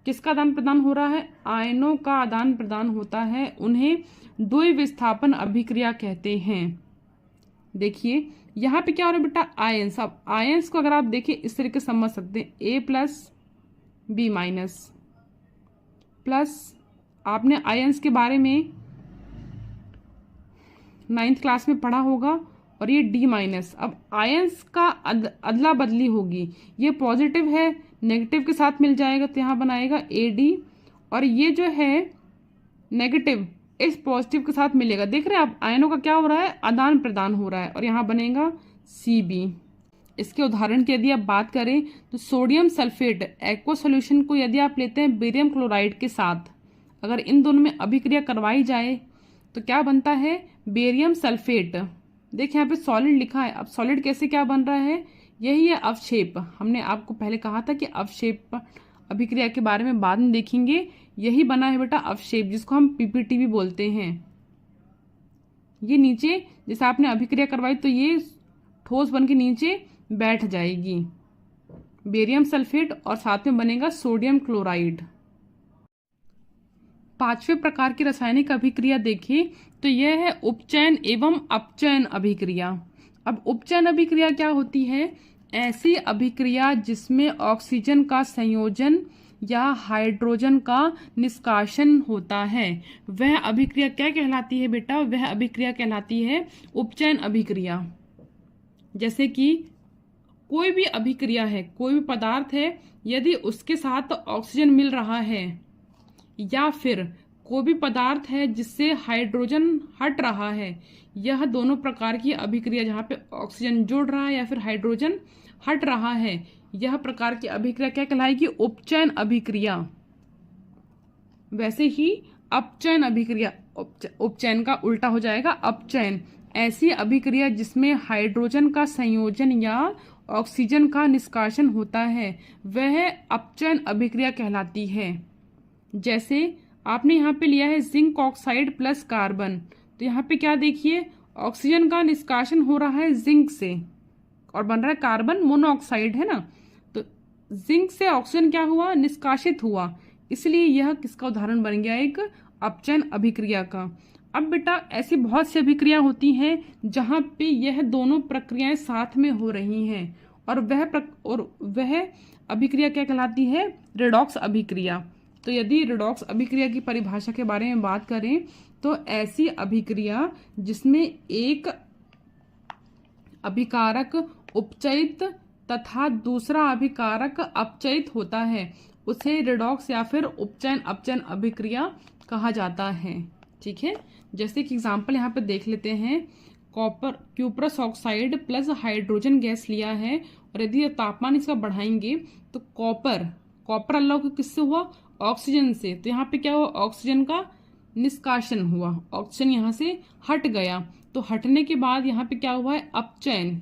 Speaker 1: किसका आदान प्रदान हो रहा है? आयनों का आदान प्रदान होता है, उन्हें द्विविस्थापन अभिक्रिया कहते हैं। देखिए यहाँ पे क्या हो रहा है बेटा? आयंस। अब आयंस को अगर आप देखें इस तरीके से समझ सकते हैं, A+B- प्लस, आपने आयंस के बारे में 9th क्लास में पढ़ा होगा, और ये D-। अब आयंस का अदला बदली होगी, ये पॉजिटिव है नेगेटिव के साथ मिल जाएगा तो यहाँ बनाएगा AD, और ये जो है नेगेटिव इस पॉजिटिव के साथ मिलेगा। देख रहे हैं आप, आयनों का क्या हो रहा है? आदान प्रदान हो रहा है, और यहाँ बनेगा CB। इसके उदाहरण की यदि आप बात करें तो सोडियम सल्फेट एक्वा सॉल्यूशन को यदि आप लेते हैं बेरियम क्लोराइड के साथ, अगर इन दोनों में अभिक्रिया करवाई जाए तो क्या बनता है? Barium sulphate. देखिए यहाँ पे सॉलिड लिखा है। अब सॉलिड कैसे क्या बन रहा है? यही है अवक्षेप। हमने आपको पहले कहा था कि अवक्षेप अभिक्रिया के बारे में बाद में देखेंगे। यही बना है बेटा अवक्षेप, जिसको हम PPT भी बोलते हैं। ये नीचे जैसे आपने अभिक्रिया करवाई तो ये ठोस बन के नीचे बैठ जाएगी, बेरियम सल्फेट, और साथ में बनेगा सोडियम क्लोराइड। 5वें प्रकार की रासायनिक अभिक्रिया देखें तो यह है उपचयन एवं अपचयन अभिक्रिया। अब उपचयन अभिक्रिया क्या होती है? ऐसी अभिक्रिया जिसमें ऑक्सीजन का संयोजन या हाइड्रोजन का निष्कासन होता है, वह अभिक्रिया क्या कहलाती है बेटा? वह अभिक्रिया कहलाती है उपचयन अभिक्रिया। जैसे कि कोई भी अभिक्रिया है, कोई भी पदार्थ है, यदि उसके साथ ऑक्सीजन मिल रहा है, या फिर कोई भी पदार्थ है जिससे हाइड्रोजन हट रहा है, यह दोनों प्रकार की अभिक्रिया, जहाँ पे ऑक्सीजन जुड़ रहा है या फिर हाइड्रोजन हट रहा है, यह प्रकार की अभिक्रिया क्या कहलाएगी? उपचयन अभिक्रिया। वैसे ही अपचयन अभिक्रिया, उपचयन का उल्टा हो जाएगा अपचयन। ऐसी अभिक्रिया जिसमें हाइड्रोजन का संयोजन या ऑक्सीजन का निष्कासन होता है, वह अपचयन अभिक्रिया कहलाती है। जैसे आपने यहाँ पे लिया है जिंक ऑक्साइड प्लस कार्बन, तो यहाँ पे क्या देखिए, ऑक्सीजन का निष्कासन हो रहा है जिंक से और बन रहा है कार्बन मोनोऑक्साइड, है ना। तो जिंक से ऑक्सीजन क्या हुआ? निष्कासित हुआ, इसलिए यह किसका उदाहरण बन गया? एक अपचयन अभिक्रिया का। अब बेटा ऐसी बहुत सी अभिक्रिया होती हैं जहाँ पे यह दोनों प्रक्रियाएं साथ में हो रही हैं, और वह अभिक्रिया क्या कहलाती है? रेडॉक्स अभिक्रिया। तो यदि रेडॉक्स अभिक्रिया की परिभाषा के बारे में बात करें तो ऐसी अभिक्रिया जिसमें एक अभिकारक उपचयित तथा दूसरा अभिकारक अपचयित होता है उसे रिडॉक्स या फिर उपचयन अपचयन अभिक्रिया कहा जाता है। ठीक है, जैसे कि एग्जांपल यहाँ पे देख लेते हैं। Cuprous oxide plus hydrogen gas लिया है और यदि तापमान इसका बढ़ाएंगे तो कॉपर अल्लाह को किससे हुआ? ऑक्सीजन से। तो यहाँ पे क्या हुआ? ऑक्सीजन का निष्कासन हुआ, ऑक्सीजन यहाँ से हट गया। तो हटने के बाद यहाँ पे क्या हुआ है? अपचयन,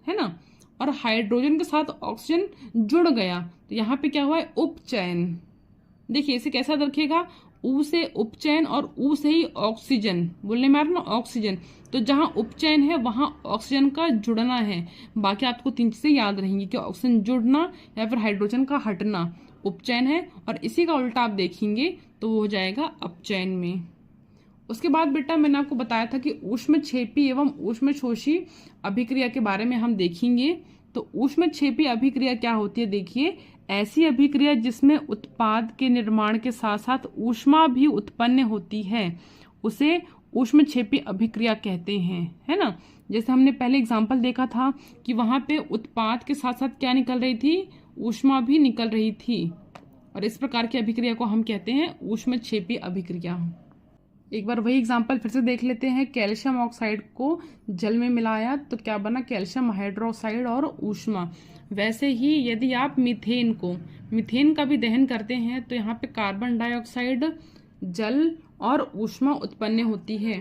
Speaker 1: है ना। और हाइड्रोजन के साथ ऑक्सीजन जुड़ गया तो यहाँ पे क्या हुआ है? उपचयन। देखिए इसे कैसा रखेगा? ऊ से उपचयन और ऊ से ही ऑक्सीजन, बोलने में आ रहा ना ऑक्सीजन। तो जहां उपचयन है वहां ऑक्सीजन का जुड़ना है। बाकी आपको 3 चीजें याद रहेंगी कि ऑक्सीजन जुड़ना या फिर हाइड्रोजन का हटना उपचयन है, और इसी का उल्टा आप देखेंगे तो वो हो जाएगा अपचयन में। उसके बाद बेटा मैंने आपको बताया था कि ऊष्मक्षेपी एवं ऊष्मशोषी अभिक्रिया के बारे में हम देखेंगे। तो ऊष्मक्षेपी अभिक्रिया क्या होती है? देखिए, ऐसी अभिक्रिया जिसमें उत्पाद के निर्माण के साथ साथ ऊष्मा भी उत्पन्न होती है उसे ऊष्मक्षेपी अभिक्रिया कहते हैं, है ना। जैसे हमने पहले एग्जांपल देखा था कि वहां पे उत्पाद के साथ साथ क्या निकल रही थी? ऊष्मा भी निकल रही थी, और इस प्रकार की अभिक्रिया को हम कहते हैं ऊष्मक्षेपी अभिक्रिया। एक बार वही एग्जांपल फिर से देख लेते हैं। कैल्शियम ऑक्साइड को जल में मिलाया तो क्या बना? कैल्शियम हाइड्रोक्साइड और ऊष्मा। वैसे ही यदि आप मीथेन का भी दहन करते हैं तो यहाँ पे कार्बन डाइऑक्साइड, जल और ऊष्मा उत्पन्न होती है।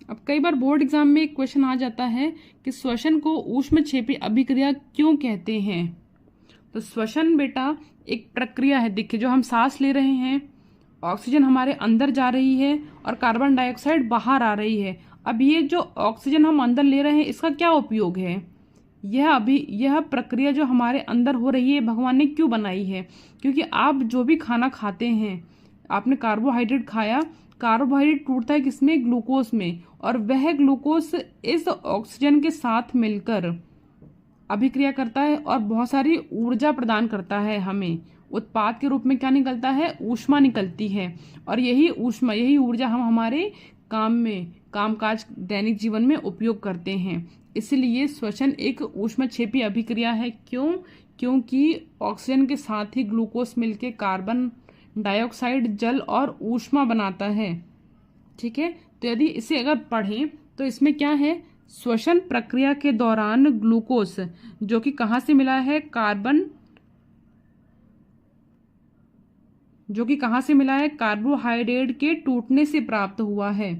Speaker 1: अब कई बार बोर्ड एग्जाम में एक क्वेश्चन आ जाता है कि श्वसन को ऊष्मक्षेपी अभिक्रिया क्यों कहते हैं? तो श्वसन बेटा एक प्रक्रिया है। देखिए, जो हम सांस ले रहे हैं, ऑक्सीजन हमारे अंदर जा रही है और कार्बन डाइऑक्साइड बाहर आ रही है। अब ये जो ऑक्सीजन हम अंदर ले रहे हैं इसका क्या उपयोग है? यह प्रक्रिया जो हमारे अंदर हो रही है भगवान ने क्यों बनाई है? क्योंकि आप जो भी खाना खाते हैं, आपने कार्बोहाइड्रेट खाया, कार्बोहाइड्रेट टूटता है किसमें? ग्लूकोज में, और वह ग्लूकोज इस ऑक्सीजन के साथ मिलकर अभिक्रिया करता है और बहुत सारी ऊर्जा प्रदान करता है हमें। उत्पाद के रूप में क्या निकलता है? ऊष्मा निकलती है, और यही ऊर्जा हम हमारे कामकाज दैनिक जीवन में उपयोग करते हैं। इसलिए श्वसन एक ऊष्मक्षेपी अभिक्रिया है। क्यों? क्योंकि ऑक्सीजन के साथ ही ग्लूकोज मिलके कार्बन डाइऑक्साइड, जल और ऊष्मा बनाता है। ठीक है, तो यदि इसे अगर पढ़ें तो इसमें क्या है? श्वसन प्रक्रिया के दौरान ग्लूकोज जो कि कहाँ से मिला है? कार्बोहाइड्रेट के टूटने से प्राप्त हुआ है।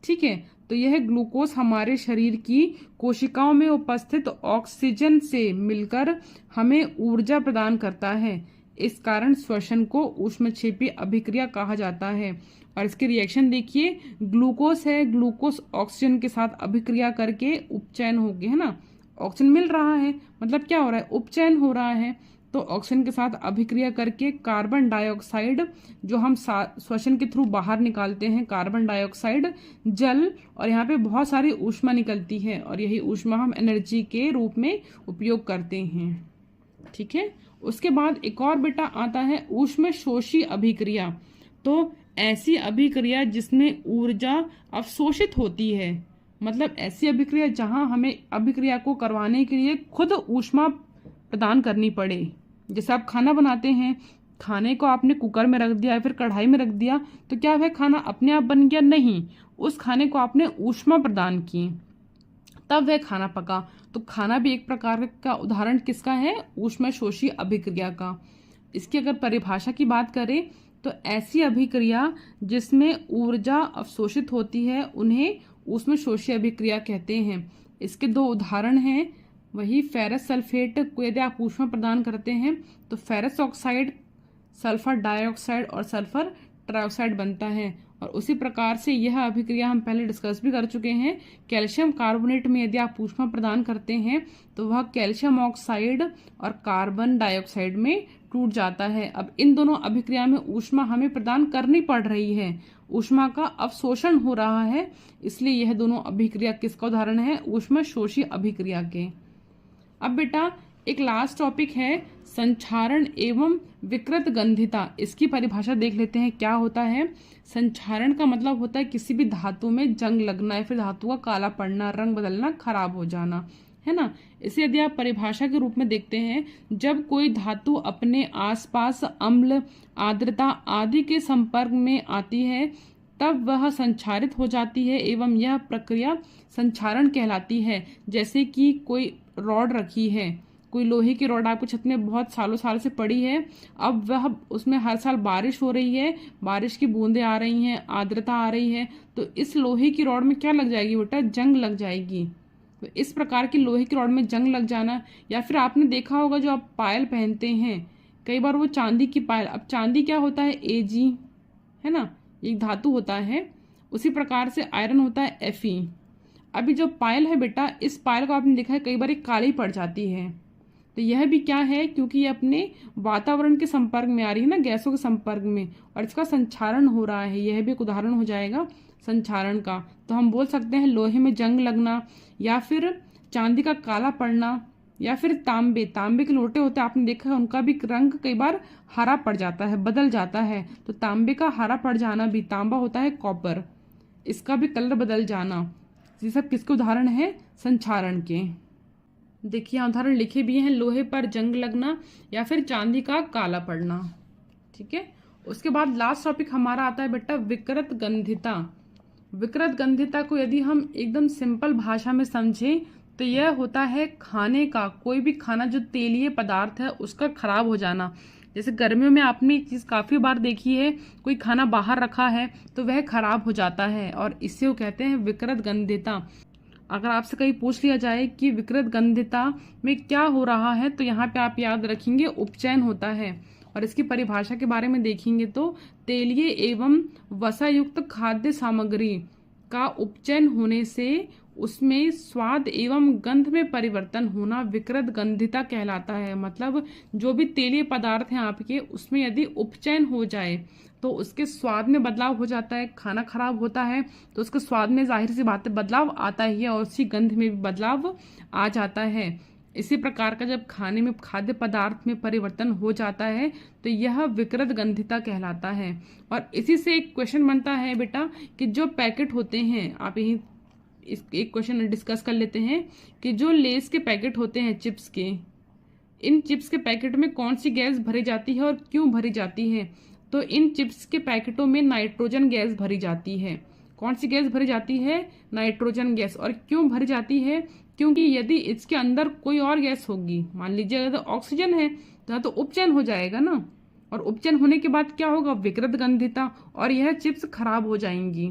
Speaker 1: ठीक है, तो यह ग्लूकोज हमारे शरीर की कोशिकाओं में उपस्थित ऑक्सीजन से मिलकर हमें ऊर्जा प्रदान करता है। इस कारण श्वसन को ऊष्मक्षेपी अभिक्रिया कहा जाता है। और इसके रिएक्शन देखिए, ग्लूकोज है, ग्लूकोज ऑक्सीजन के साथ अभिक्रिया करके उपचयन हो गया, है ना। ऑक्सीजन मिल रहा है मतलब क्या हो रहा है? उपचयन हो रहा है। तो ऑक्सीजन के साथ अभिक्रिया करके कार्बन डाइऑक्साइड जो हम श्वसन के थ्रू बाहर निकालते हैं, कार्बन डाइऑक्साइड, जल, और यहाँ पे बहुत सारी ऊष्मा निकलती है, और यही ऊष्मा हम एनर्जी के रूप में उपयोग करते हैं। ठीक है, उसके बाद एक और बेटा आता है ऊष्मशोषी अभिक्रिया। तो ऐसी अभिक्रिया जिसमें ऊर्जा अवशोषित होती है, मतलब ऐसी अभिक्रिया जहां हमें अभिक्रिया को करवाने के लिए खुद ऊष्मा प्रदान करनी पड़े। जैसे आप खाना बनाते हैं, खाने को आपने कुकर में रख दिया या फिर कढ़ाई में रख दिया तो क्या वह खाना अपने आप बन गया? नहीं, उस खाने को आपने ऊष्मा प्रदान की तब वह खाना पका। तो खाना भी एक प्रकार का उदाहरण किसका है? ऊष्मशोषी अभिक्रिया का। इसकी अगर परिभाषा की बात करें तो ऐसी अभिक्रिया जिसमें ऊर्जा अवशोषित होती है उन्हें ऊष्मशोषी अभिक्रिया कहते हैं। इसके 2 उदाहरण हैं। वही फेरस सल्फेट को यदि आप ऊष्मा प्रदान करते हैं तो फेरस ऑक्साइड, सल्फर डाइऑक्साइड और सल्फर ट्राइऑक्साइड बनता है। और उसी प्रकार से यह अभिक्रिया हम पहले डिस्कस भी कर चुके हैं। कैल्शियम कार्बोनेट में यदि आप ऊष्मा प्रदान करते हैं तो वह कैल्शियम ऑक्साइड और कार्बन डाइऑक्साइड में टूट जाता है। अब इन दोनों अभिक्रिया में ऊष्मा हमें प्रदान करनी पड़ रही है, ऊष्मा का अवशोषण हो रहा है, इसलिए यह दोनों अभिक्रिया किसका उदाहरण है? ऊष्मशोषी अभिक्रिया के। अब बेटा एक लास्ट टॉपिक है संक्षारण एवं विकृत गंधिता। इसकी परिभाषा देख लेते हैं क्या होता है। संक्षारण का मतलब होता है किसी भी धातु में जंग लगना या फिर धातु का काला पड़ना, रंग बदलना, खराब हो जाना, है ना। इसे यदि आप परिभाषा के रूप में देखते हैं, जब कोई धातु अपने आसपास अम्ल, आर्द्रता आदि के संपर्क में आती है तब वह संक्षारित हो जाती है एवं यह प्रक्रिया संक्षारण कहलाती है। जैसे कि कोई रॉड रखी है, कोई लोहे की रॉड आपको छत में बहुत सालों साल से पड़ी है, अब वह उसमें हर साल बारिश हो रही है, बारिश की बूंदें आ रही हैं, आर्द्रता आ रही है, तो इस लोहे की रॉड में क्या लग जाएगी बेटा, जंग लग जाएगी। तो इस प्रकार की लोहे की रॉड में जंग लग जाना, या फिर आपने देखा होगा जो आप पायल पहनते हैं, कई बार वो चांदी की पायल, अब चांदी क्या होता है, Ag, है ना, एक धातु होता है। उसी प्रकार से आयरन होता है Fe। अभी जो पायल है बेटा, इस पायल को आपने देखा है कई बार काली पड़ जाती है, तो यह भी क्या है, क्योंकि ये अपने वातावरण के संपर्क में आ रही है ना, गैसों के संपर्क में, और इसका संक्षारण हो रहा है। यह भी एक उदाहरण हो जाएगा संक्षारण का। तो हम बोल सकते हैं लोहे में जंग लगना, या फिर चांदी का काला पड़ना, या फिर तांबे के लोटे होते हैं, आपने देखा है उनका भी रंग कई बार हरा पड़ जाता है, बदल जाता है। तो तांबे का हरा पड़ जाना भी, तांबा होता है कॉपर, इसका भी कलर बदल जाना, ये सब किसके उदाहरण है, संक्षारण के। देखिए यहाँ उदाहरण लिखे भी हैं, लोहे पर जंग लगना या फिर चांदी का काला पड़ना। ठीक है, उसके बाद लास्ट टॉपिक हमारा आता है बेटा विकृत गंधिता। विकृत गंधिता को यदि हम एकदम सिंपल भाषा में समझें तो यह होता है खाने का, कोई भी खाना जो तेलीय पदार्थ है उसका खराब हो जाना। जैसे गर्मियों में आपने एक चीज काफी बार देखी है, कोई खाना बाहर रखा है तो वह खराब हो जाता है, और इसे वो कहते हैं विकृत गंधिता। अगर आपसे कहीं पूछ लिया जाए कि विकृत गंधिता में क्या हो रहा है, तो यहाँ पे आप याद रखेंगे उपचयन होता है। और इसकी परिभाषा के बारे में देखेंगे तो तेलीय एवं वसायुक्त खाद्य सामग्री का उपचयन होने से उसमें स्वाद एवं गंध में परिवर्तन होना विकृत गंधिता कहलाता है। मतलब जो भी तेलीय पदार्थ हैं आपके, उसमें यदि उपचयन हो जाए तो उसके स्वाद में बदलाव हो जाता है। खाना खराब होता है तो उसके स्वाद में जाहिर सी बात है बदलाव आता ही है, और उसी गंध में भी बदलाव आ जाता है। इसी प्रकार का जब खाने में, खाद्य पदार्थ में परिवर्तन हो जाता है तो यह विकृत गंधिता कहलाता है। और इसी से एक क्वेश्चन बनता है बेटा कि जो पैकेट होते हैं, आप यही एक क्वेश्चन डिस्कस कर लेते हैं कि जो लेस के पैकेट होते हैं चिप्स के, इन चिप्स के पैकेट में कौन सी गैस भरी जाती है और क्यों भरी जाती है। तो इन चिप्स के पैकेटों में नाइट्रोजन गैस भरी जाती है। कौन सी गैस भरी जाती है, नाइट्रोजन गैस। और क्यों भरी जाती है, क्योंकि यदि इसके अंदर कोई और गैस होगी, मान लीजिए अगर ऑक्सीजन है तो उपचयन हो जाएगा ना, और उपचयन होने के बाद क्या होगा, विकृत गंधिता, और यह चिप्स खराब हो जाएंगी।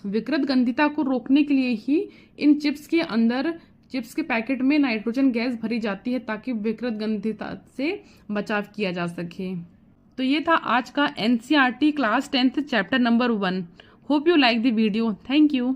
Speaker 1: विकृत गंधिता को रोकने के लिए ही इन चिप्स के अंदर, चिप्स के पैकेट में नाइट्रोजन गैस भरी जाती है ताकि विकृत गंधिता से बचाव किया जा सके। तो ये था आज का NCERT class 10th chapter number 1। Hope you like the video. Thank you.